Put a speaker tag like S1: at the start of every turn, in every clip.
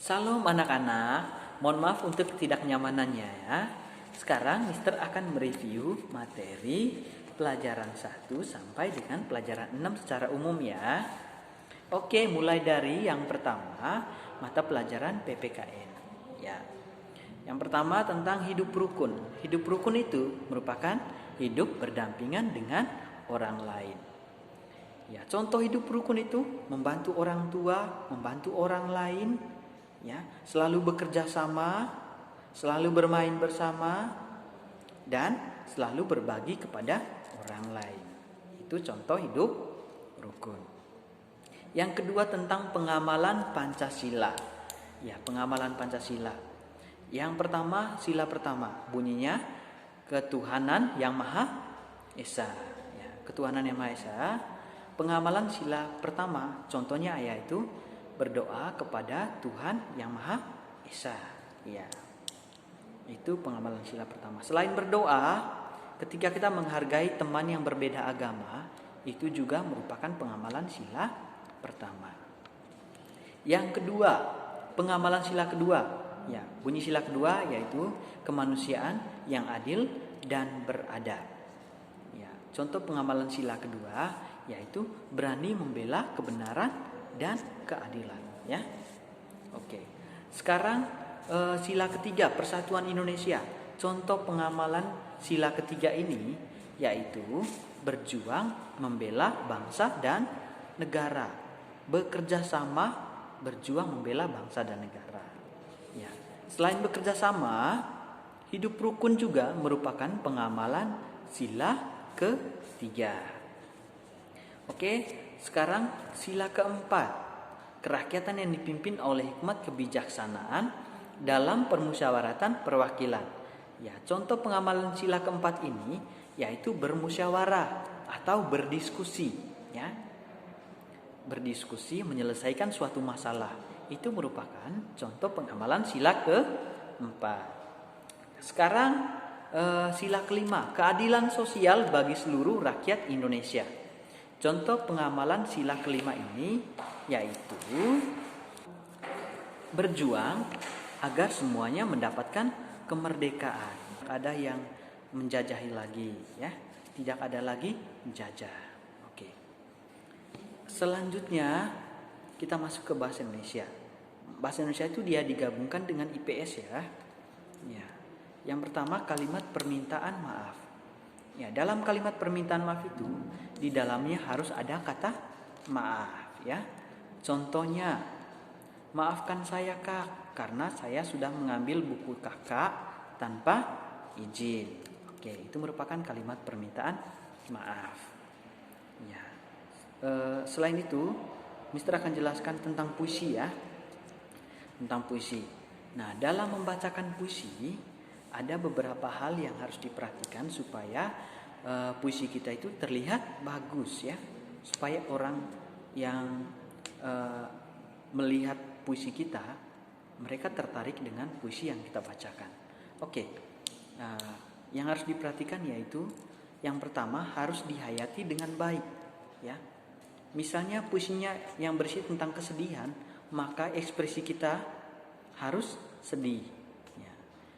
S1: Salam anak-anak, mohon maaf untuk ketidaknyamanannya ya. Sekarang Mister akan mereview materi pelajaran 1 sampai dengan pelajaran 6 secara umum ya. Oke, mulai dari yang pertama, mata pelajaran PPKN ya. Yang pertama tentang hidup rukun. Hidup rukun itu merupakan hidup berdampingan dengan orang lain. Ya, contoh hidup rukun itu membantu orang tua, membantu orang lain, ya, selalu bekerja sama, selalu bermain bersama, dan selalu berbagi kepada orang lain. Itu contoh hidup rukun. Yang kedua tentang pengamalan Pancasila. Ya, pengamalan Pancasila. Yang pertama, sila pertama bunyinya ketuhanan yang Maha Esa. Ya, ketuhanan yang Maha Esa. Pengamalan sila pertama, contohnya yaitu berdoa kepada Tuhan yang Maha Esa. Ya. Itu pengamalan sila pertama. Selain berdoa, ketika kita menghargai teman yang berbeda agama, itu juga merupakan pengamalan sila pertama. Yang kedua, pengamalan sila kedua. Ya, bunyi sila kedua yaitu kemanusiaan yang adil dan beradab. Ya, contoh pengamalan sila kedua yaitu berani membela kebenaran dan keadilan, ya. Oke. Sekarang sila ketiga, Persatuan Indonesia. Contoh pengamalan sila ketiga ini yaitu berjuang membela bangsa dan negara. Bekerja sama, berjuang membela bangsa dan negara. Ya. Selain bekerja sama, hidup rukun juga merupakan pengamalan sila ketiga. Oke, sekarang sila keempat, kerakyatan yang dipimpin oleh hikmat kebijaksanaan dalam permusyawaratan perwakilan. Ya, contoh pengamalan sila keempat ini yaitu bermusyawarah atau berdiskusi, ya. Berdiskusi menyelesaikan suatu masalah. Itu merupakan contoh pengamalan sila keempat. Sekarang sila kelima, keadilan sosial bagi seluruh rakyat Indonesia. Contoh pengamalan sila kelima ini yaitu berjuang agar semuanya mendapatkan kemerdekaan. Ada yang menjajahi lagi, ya. Tidak ada lagi menjajah. Oke. Selanjutnya kita masuk ke bahasa Indonesia. Bahasa Indonesia itu dia digabungkan dengan IPS ya. Ya. Yang pertama kalimat permintaan maaf. Ya, dalam kalimat permintaan maaf itu di dalamnya harus ada kata maaf, ya. Contohnya, maafkan saya Kak karena saya sudah mengambil buku Kakak tanpa izin. Oke, itu merupakan kalimat permintaan maaf. Ya. Selain itu, Mister akan jelaskan tentang puisi ya. Tentang puisi. Nah, dalam membacakan puisi ada beberapa hal yang harus diperhatikan supaya puisi kita itu terlihat bagus ya, supaya orang yang melihat puisi kita mereka tertarik dengan puisi yang kita bacakan. Oke, yang harus diperhatikan yaitu yang pertama harus dihayati dengan baik ya. Misalnya puisinya yang berisi tentang kesedihan, maka ekspresi kita harus sedih.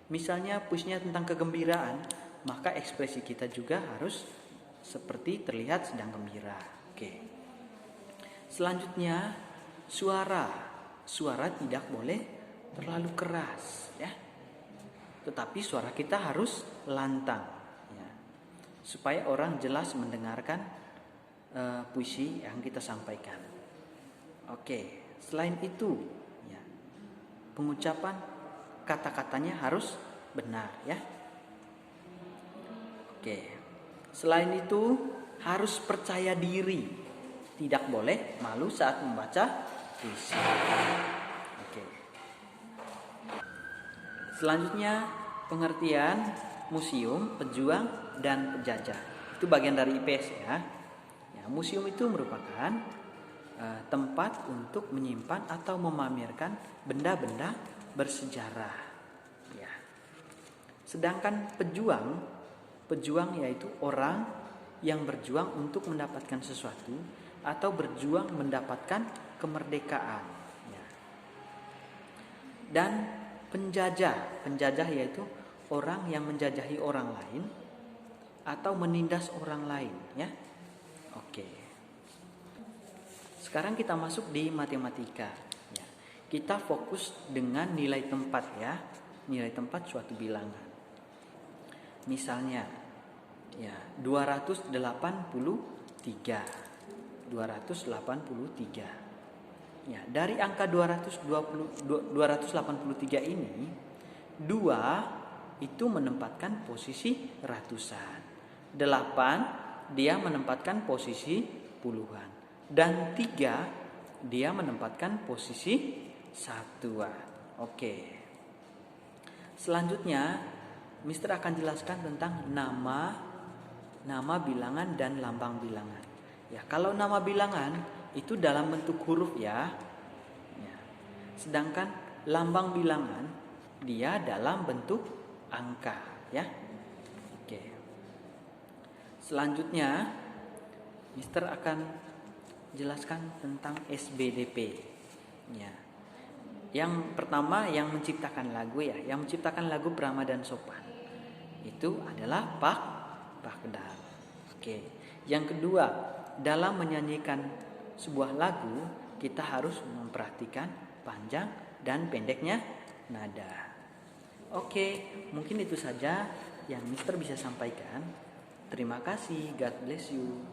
S1: Misalnya puisinya tentang kegembiraan, maka ekspresi kita juga harus seperti terlihat sedang gembira. Oke. Selanjutnya suara. Suara tidak boleh terlalu keras, ya. Tetapi suara kita harus lantang, ya. Supaya orang jelas mendengarkan puisi yang kita sampaikan. Oke. Selain itu, ya, pengucapan kata-katanya harus benar ya. Oke. Selain itu harus percaya diri. Tidak boleh malu saat membaca puisi. Oke. Selanjutnya pengertian museum, pejuang dan penjajah. Itu bagian dari IPS ya. Ya, museum itu merupakan tempat untuk menyimpan atau memamerkan benda-benda bersejarah ya. Sedangkan pejuang yaitu orang yang berjuang untuk mendapatkan sesuatu atau berjuang mendapatkan kemerdekaan ya. dan penjajah. Penjajah yaitu orang yang menjajahi orang lain atau menindas orang lain, ya. Oke. Sekarang kita masuk di matematika. Ya. Kita fokus dengan nilai tempat, ya. Nilai tempat suatu bilangan. Misalnya, ya, 283. 283. Ya, dari angka 283 ini, 2 itu menempatkan posisi ratusan. 8 dia menempatkan posisi puluhan. Dan 3 dia menempatkan posisi satuan. Oke. Selanjutnya, Mister akan jelaskan tentang nama bilangan dan lambang bilangan. Ya, kalau nama bilangan itu dalam bentuk huruf, ya. Ya. Sedangkan lambang bilangan dia dalam bentuk angka, ya. Oke. Selanjutnya, Mister akan jelaskan tentang SBDP. Ya. Yang pertama yang menciptakan lagu, ya, yang menciptakan lagu Brahma dan Sopan itu adalah Pak Dam. Oke. Yang kedua, dalam menyanyikan sebuah lagu kita harus memperhatikan panjang dan pendeknya nada. Oke, mungkin itu saja yang Mister bisa sampaikan. Terima kasih. God bless you.